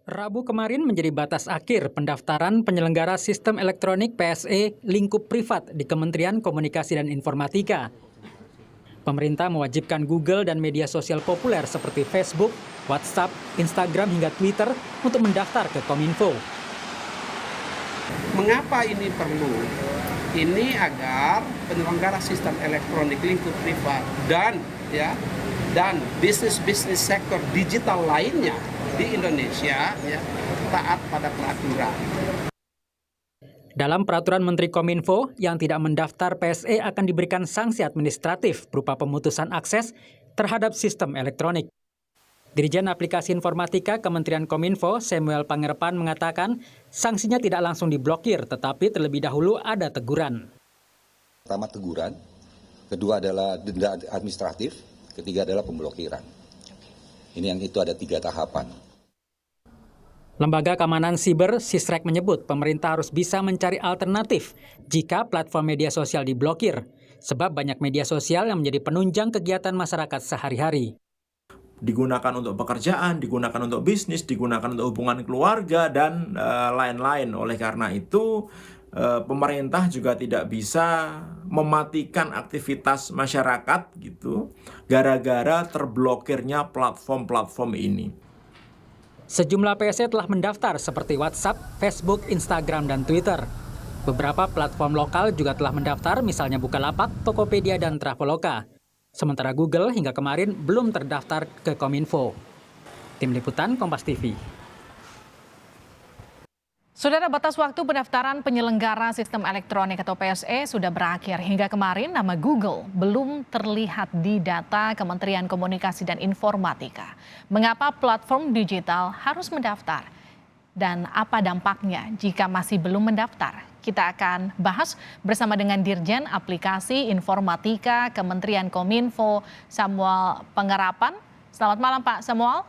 Rabu kemarin menjadi batas akhir pendaftaran penyelenggara sistem elektronik PSE lingkup privat di Kementerian Komunikasi dan Informatika. Pemerintah mewajibkan Google dan media sosial populer seperti Facebook, WhatsApp, Instagram hingga Twitter untuk mendaftar ke Kominfo. Mengapa ini perlu? Ini agar penyelenggara sistem elektronik lingkup privat dan bisnis sektor digital lainnya di Indonesia taat pada peraturan. Dalam peraturan Menteri Kominfo, yang tidak mendaftar PSE akan diberikan sanksi administratif berupa pemutusan akses terhadap sistem elektronik. Dirjen Aplikasi Informatika Kementerian Kominfo, Samuel Pangerepan, mengatakan sanksinya tidak langsung diblokir, tetapi terlebih dahulu ada teguran. Pertama teguran, kedua adalah denda administratif, ketiga adalah pemblokiran. Ini yang itu ada 3 tahapan. Lembaga Keamanan Siber Sisrek menyebut pemerintah harus bisa mencari alternatif jika platform media sosial diblokir, sebab banyak media sosial yang menjadi penunjang kegiatan masyarakat sehari-hari. Digunakan untuk pekerjaan, digunakan untuk bisnis, digunakan untuk hubungan keluarga, dan lain-lain. Oleh karena itu, pemerintah juga tidak bisa mematikan aktivitas masyarakat gitu, gara-gara terblokirnya platform-platform ini. Sejumlah PSE telah mendaftar seperti WhatsApp, Facebook, Instagram, dan Twitter. Beberapa platform lokal juga telah mendaftar, misalnya Bukalapak, Tokopedia, dan Traveloka. Sementara Google hingga kemarin belum terdaftar ke Kominfo. Tim Liputan Kompas TV. Saudara, batas waktu pendaftaran penyelenggara sistem elektronik atau PSE sudah berakhir. Hingga kemarin nama Google belum terlihat di data Kementerian Komunikasi dan Informatika. Mengapa platform digital harus mendaftar? Dan apa dampaknya jika masih belum mendaftar? Kita akan bahas bersama dengan Dirjen Aplikasi Informatika Kementerian Kominfo, Samuel Pangerepan. Selamat malam Pak Samuel.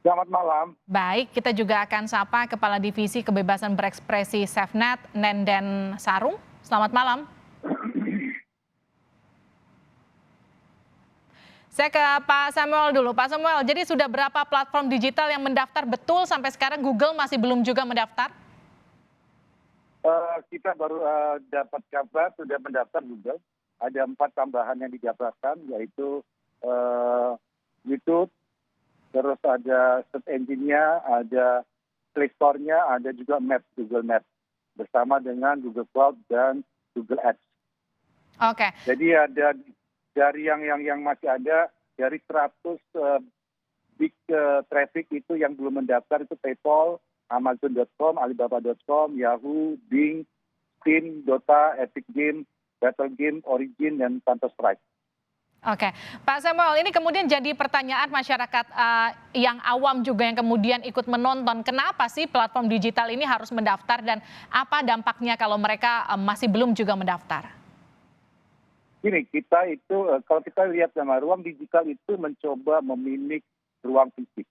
Selamat malam. Baik, kita juga akan sapa Kepala Divisi Kebebasan Berekspresi Safenet, Nenden Sarung. Selamat malam. Saya ke Pak Samuel dulu. Pak Samuel, jadi sudah berapa platform digital yang mendaftar betul sampai sekarang Google masih belum juga mendaftar? Kita baru dapat kabar sudah mendaftar Google. Ada 4 tambahan yang didaftarkan, yaitu YouTube, terus ada search engine-nya, ada Play Store-nya, ada juga Maps, Google Maps, bersama dengan Google Cloud dan Google Ads. Oke. Jadi ada dari yang masih ada, dari 100 big traffic itu yang belum mendaftar itu PayPal, Amazon.com, Alibaba.com, Yahoo, Bing, Steam, Dota, Epic Games, Battle Game, Origin, dan Counter-Strike. Oke, Pak Samuel, ini kemudian jadi pertanyaan masyarakat yang awam juga yang kemudian ikut menonton. Kenapa sih platform digital ini harus mendaftar dan apa dampaknya kalau mereka masih belum juga mendaftar? Gini, kita itu kalau kita lihat sama ruang digital itu mencoba memimik ruang fisik.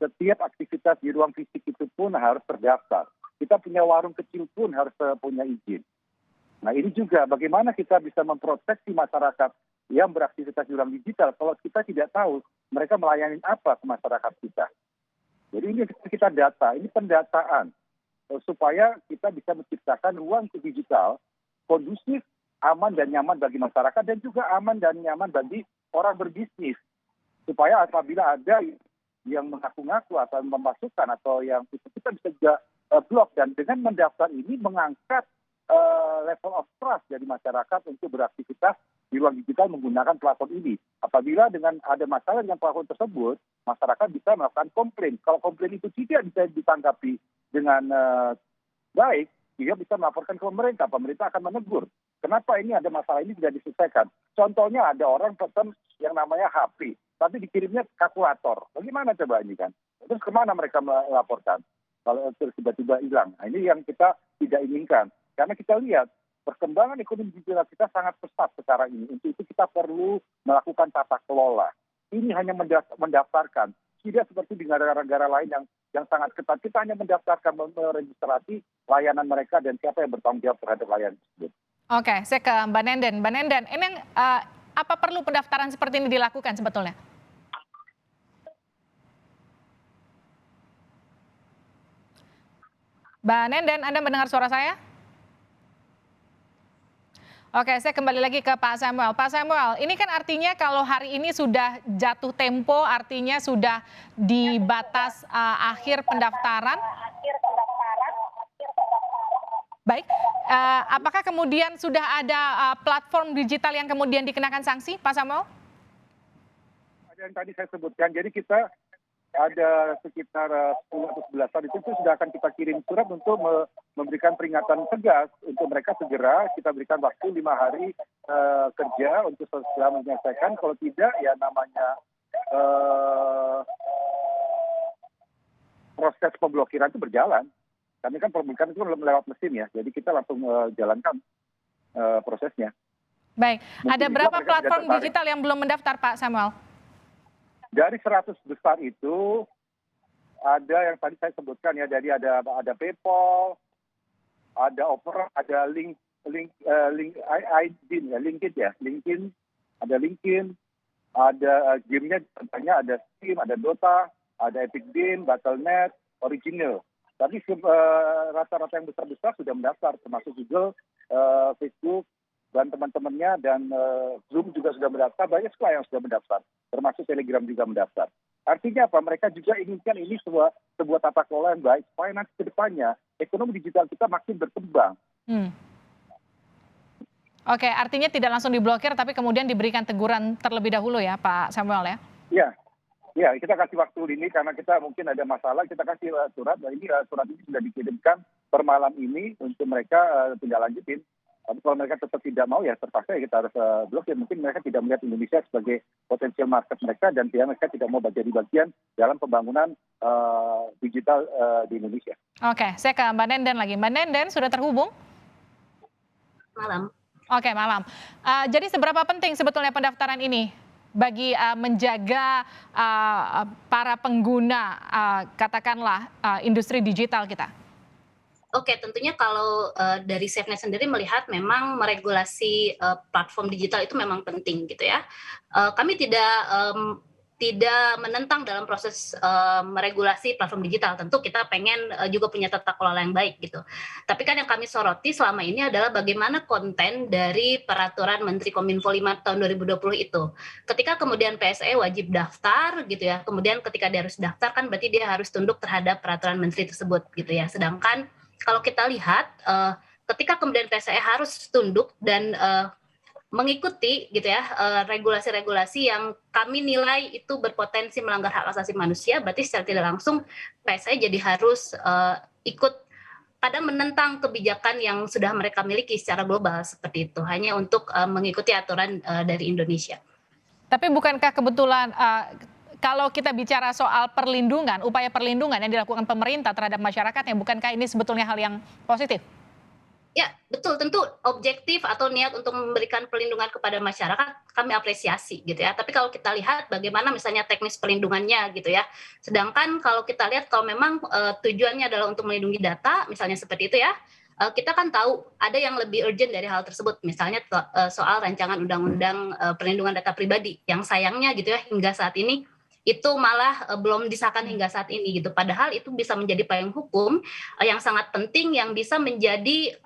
Setiap aktivitas di ruang fisik itu pun harus terdaftar. Kita punya warung kecil pun harus punya izin. Nah ini juga bagaimana kita bisa memproteksi masyarakat yang beraktivitas di ruang digital kalau kita tidak tahu mereka melayani apa ke masyarakat kita. Jadi ini kita data, ini pendataan supaya kita bisa menciptakan ruang digital kondusif, aman dan nyaman bagi masyarakat dan juga aman dan nyaman bagi orang berbisnis. Supaya apabila ada yang mengaku-ngaku atau memasukkan atau yang itu kita bisa juga blok, dan dengan mendaftar ini mengangkat level of trust dari masyarakat untuk beraktivitas di ruang digital menggunakan platform ini. Apabila dengan ada masalah dengan platform tersebut, masyarakat bisa melakukan komplain. Kalau komplain itu tidak bisa ditanggapi dengan baik, dia bisa melaporkan ke pemerintah. Pemerintah akan menegur. Kenapa ini ada masalah ini tidak diselesaikan? Contohnya ada orang pesan yang namanya HP, tapi dikirimnya kalkulator. Bagaimana coba ini kan? Terus kemana mereka melaporkan? Kalau tiba-tiba hilang. Nah, ini yang kita tidak inginkan. Karena kita lihat perkembangan ekonomi digital kita sangat pesat sekarang ini. Untuk itu kita perlu melakukan tata kelola. Ini hanya mendaftarkan. Tidak seperti di negara-negara lain yang sangat ketat. Kita hanya mendaftarkan, meregistrasi layanan mereka dan siapa yang bertanggung jawab terhadap layanan tersebut. Oke, saya ke Mbak Nenden. Mbak Nenden, ini apa perlu pendaftaran seperti ini dilakukan sebetulnya? Mbak Nenden, Anda mendengar suara saya? Oke, saya kembali lagi ke Pak Samuel. Pak Samuel, ini kan artinya kalau hari ini sudah jatuh tempo, artinya sudah di batas akhir pendaftaran. Baik, apakah kemudian sudah ada platform digital yang kemudian dikenakan sanksi, Pak Samuel? Ada yang tadi saya sebutkan, jadi kita ada sekitar 10 atau 11-an itu sudah akan kita kirim surat untuk memberikan peringatan tegas untuk mereka segera kita berikan waktu 5 hari kerja untuk segera menyelesaikan. Kalau tidak ya namanya proses pemblokiran itu berjalan. Kami kan pemblokiran itu lewat mesin ya, jadi kita langsung jalankan prosesnya. Baik, Mungkin ada juga berapa mereka tidak platform tertarik. digital yang belum mendaftar, Pak Samuel? Dari 100 besar itu ada yang tadi saya sebutkan ya, jadi ada PayPal, ada Opera, ada LinkedIn, ada LinkedIn, ada gamenya contohnya ada Steam, ada Dota, ada Epic Games, Battle.net, Original. Tapi rata-rata yang besar-besar sudah mendaftar, termasuk Google, Facebook, dan teman-temannya, dan Zoom juga sudah mendaftar, banyak sekali yang sudah mendaftar, termasuk Telegram juga mendaftar. Artinya apa? Mereka juga inginkan ini sebuah tata kelola yang baik, supaya nanti ke depannya ekonomi digital kita makin berkembang. Oke, artinya tidak langsung diblokir, tapi kemudian diberikan teguran terlebih dahulu ya, Pak Samuel ya? Ya, kita kasih waktu ini karena kita mungkin ada masalah, kita kasih surat, dan ini surat ini sudah dikirimkan per malam ini untuk mereka tindak lanjutin. Tapi kalau mereka tetap tidak mau ya terpaksa ya kita harus blokir. Mungkin mereka tidak melihat Indonesia sebagai potensial market mereka dan mereka tidak mau jadi bagian dalam pembangunan digital di Indonesia. Oke, saya ke Mbak Nenden lagi. Mbak Nenden sudah terhubung? Malam. Oke, malam. Jadi seberapa penting sebetulnya pendaftaran ini bagi menjaga para pengguna, katakanlah industri digital kita? Oke, tentunya kalau dari SafeNet sendiri melihat memang meregulasi platform digital itu memang penting gitu ya. Kami tidak menentang dalam proses meregulasi platform digital. Tentu kita pengen juga punya tata kelola yang baik gitu. Tapi kan yang kami soroti selama ini adalah bagaimana konten dari peraturan Menteri Kominfo 5 tahun 2020 itu. Ketika kemudian PSE wajib daftar gitu ya. Kemudian ketika dia harus daftar kan berarti dia harus tunduk terhadap peraturan menteri tersebut gitu ya. Sedangkan kalau kita lihat ketika kemudian PSE harus tunduk dan mengikuti gitu ya regulasi-regulasi yang kami nilai itu berpotensi melanggar hak asasi manusia, berarti secara tidak langsung PSE jadi harus ikut pada menentang kebijakan yang sudah mereka miliki secara global seperti itu, hanya untuk mengikuti aturan dari Indonesia. Tapi bukankah kebetulan kalau kita bicara soal perlindungan, upaya perlindungan yang dilakukan pemerintah terhadap masyarakat, yang bukankah ini sebetulnya hal yang positif? Ya, betul. Tentu objektif atau niat untuk memberikan perlindungan kepada masyarakat kami apresiasi gitu ya. Tapi kalau kita lihat bagaimana misalnya teknis perlindungannya gitu ya. Sedangkan kalau kita lihat kalau memang tujuannya adalah untuk melindungi data, misalnya seperti itu ya, kita kan tahu ada yang lebih urgent dari hal tersebut. Misalnya soal rancangan undang-undang perlindungan data pribadi yang sayangnya gitu ya hingga saat ini itu malah belum disahkan hingga saat ini gitu. Padahal itu bisa menjadi payung hukum yang sangat penting yang bisa menjadi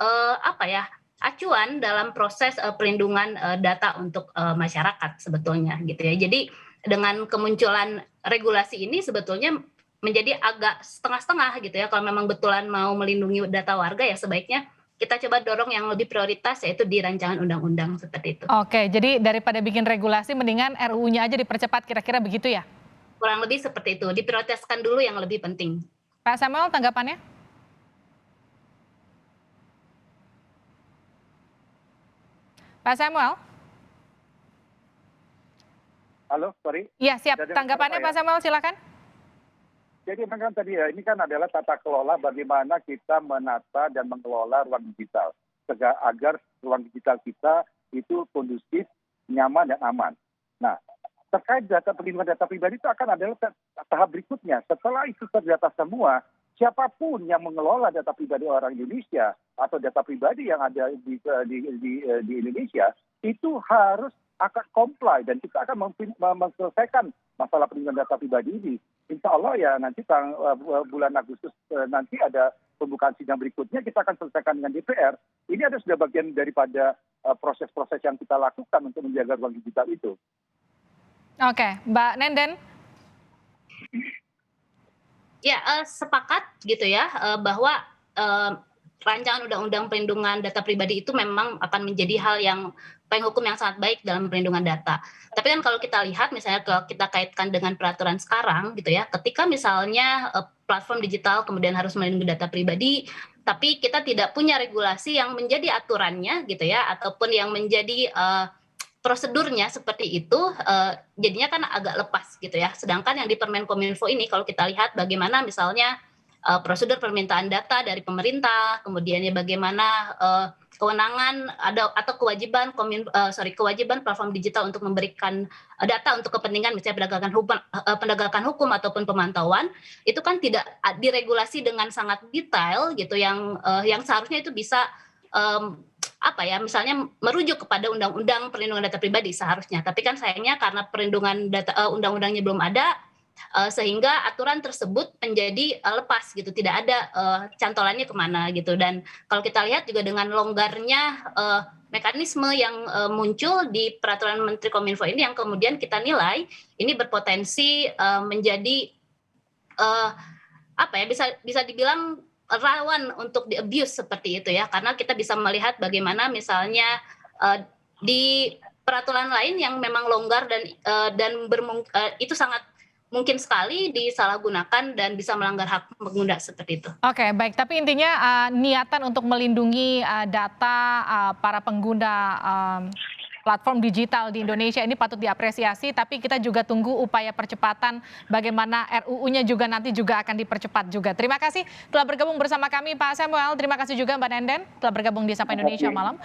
acuan dalam proses perlindungan data untuk masyarakat sebetulnya gitu ya. Jadi dengan kemunculan regulasi ini sebetulnya menjadi agak setengah-setengah gitu ya. Kalau memang betulan mau melindungi data warga ya sebaiknya kita coba dorong yang lebih prioritas yaitu di rancangan undang-undang seperti itu. Oke, jadi daripada bikin regulasi mendingan RUU-nya aja dipercepat, kira-kira begitu ya? Kurang lebih seperti itu, diprioritaskan dulu yang lebih penting. Pak Samuel, tanggapannya? Pak Samuel? Halo, sorry. Iya, siap. Tanggapannya Pak Samuel, silakan. Jadi memang tadi ya, ini kan adalah tata kelola bagaimana kita menata dan mengelola ruang digital agar ruang digital kita itu kondusif, nyaman dan aman. Nah, terkait perlindungan data pribadi itu akan adalah tahap berikutnya. Setelah itu terdata semua, siapapun yang mengelola data pribadi orang Indonesia atau data pribadi yang ada di Indonesia itu harus akan comply dan kita akan menyelesaikan masalah perlindungan data pribadi ini. insya Allah ya nanti bulan Agustus nanti ada pembukaan sidang berikutnya, kita akan selesaikan dengan DPR. Ini ada sudah bagian daripada proses-proses yang kita lakukan untuk menjaga ruang digital itu. Oke, Mbak Nenden. Ya, sepakat gitu ya, bahwa rancangan undang-undang perlindungan data pribadi itu memang akan menjadi hal yang payung hukum yang sangat baik dalam perlindungan data. Tapi kan kalau kita lihat misalnya kalau kita kaitkan dengan peraturan sekarang gitu ya, ketika misalnya platform digital kemudian harus melindungi data pribadi, tapi kita tidak punya regulasi yang menjadi aturannya gitu ya, ataupun yang menjadi prosedurnya seperti itu, jadinya kan agak lepas gitu ya. Sedangkan yang di Permenkominfo ini kalau kita lihat bagaimana misalnya prosedur permintaan data dari pemerintah, kemudian ya bagaimana kewenangan atau kewajiban kewajiban platform digital untuk memberikan data untuk kepentingan misalnya penegakan hukum ataupun pemantauan, itu kan tidak diregulasi dengan sangat detail gitu, yang seharusnya itu bisa misalnya merujuk kepada undang-undang perlindungan data pribadi seharusnya. Tapi kan sayangnya karena perlindungan data undang-undangnya belum ada, sehingga aturan tersebut menjadi lepas gitu, tidak ada cantolannya kemana gitu. Dan kalau kita lihat juga dengan longgarnya mekanisme yang muncul di peraturan Menteri Kominfo ini, yang kemudian kita nilai ini berpotensi menjadi bisa dibilang rawan untuk di abuse seperti itu ya, karena kita bisa melihat bagaimana misalnya di peraturan lain yang memang longgar dan itu sangat mungkin sekali disalahgunakan dan bisa melanggar hak pengguna seperti itu. Oke, baik. Tapi intinya niatan untuk melindungi data para pengguna platform digital di Indonesia ini patut diapresiasi, tapi kita juga tunggu upaya percepatan bagaimana RUU-nya juga nanti juga akan dipercepat juga. Terima kasih telah bergabung bersama kami Pak Samuel, terima kasih juga Mbak Nenden telah bergabung di Sapa Indonesia Malam.